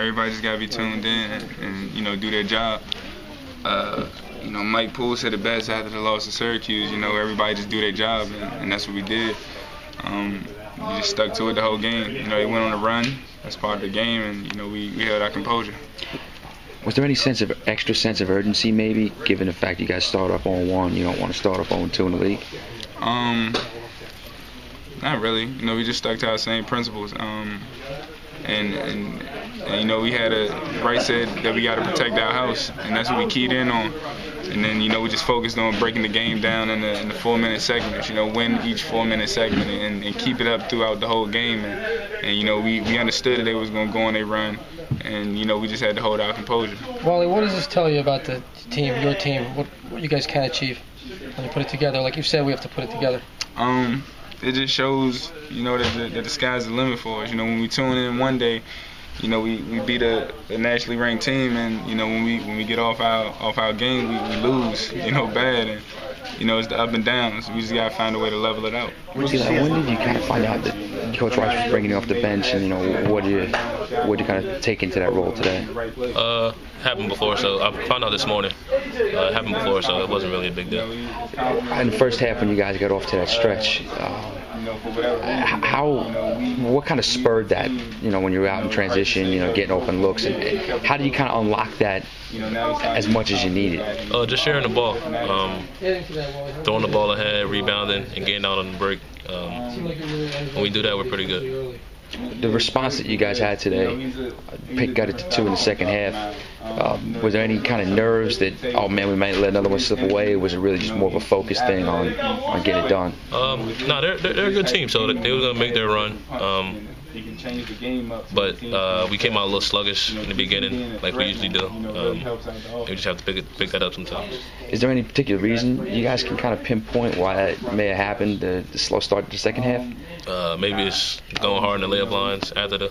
everybody just got to be tuned in and do their job. Mike Poole said it best after the loss to Syracuse. Everybody just do their job, and that's what we did. We just stuck to it the whole game. They went on a run. That's part of the game, and we held our composure. Was there any extra sense of urgency, maybe, given the fact you guys start up 0-1? You don't want to start up 0-2 in the league. Not really. We just stuck to our same principles. We had Bryce said that we got to protect our house, and that's what we keyed in on. And then, we just focused on breaking the game down in the 4-minute segments, win each 4-minute segment and keep it up throughout the whole game. And we understood that they was going to go on a run, and, we just had to hold our composure. Wally, what does this tell you about the team, your team, what you guys can achieve when you put it together? Like you said, we have to put it together. It just shows, that the sky's the limit for us. When we tune in one day, we beat a nationally ranked team, and when we get off our game, we lose, bad, and it's the up and downs. We just gotta find a way to level it out. When did you kind of find out that Coach Rice was bringing you off the bench, and what did you kind of take into that role today? Happened before, so I found out this morning. Happened before, so it wasn't really a big deal. In the first half, when you guys got off to that stretch, what kind of spurred that? When you're out in transition, getting open looks, and how do you kind of unlock that as much as you need it? Just sharing the ball, throwing the ball ahead, rebounding, and getting out on the break. When we do that, we're pretty good. The response that you guys had today, Pitt got it to 2 in the second half. Was there any kind of nerves that, oh man, we might let another one slip away? Or was it really just more of a focus thing on getting it done? No, they're a good team, so they were going to make their run. But we came out a little sluggish in the beginning, like we usually do. We just have to pick that up sometimes. Is there any particular reason you guys can kind of pinpoint why that may have happened, the slow start to the second half? Maybe it's going hard in the layup lines after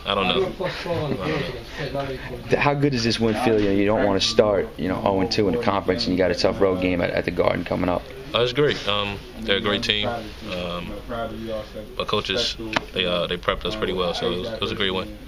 I don't know. How good does this win feel? You don't want to start 0-2 in the conference, and you got a tough road game at the Garden coming up. It's great. They're a great team. Our coaches, they prepped us pretty well, so it was a great win.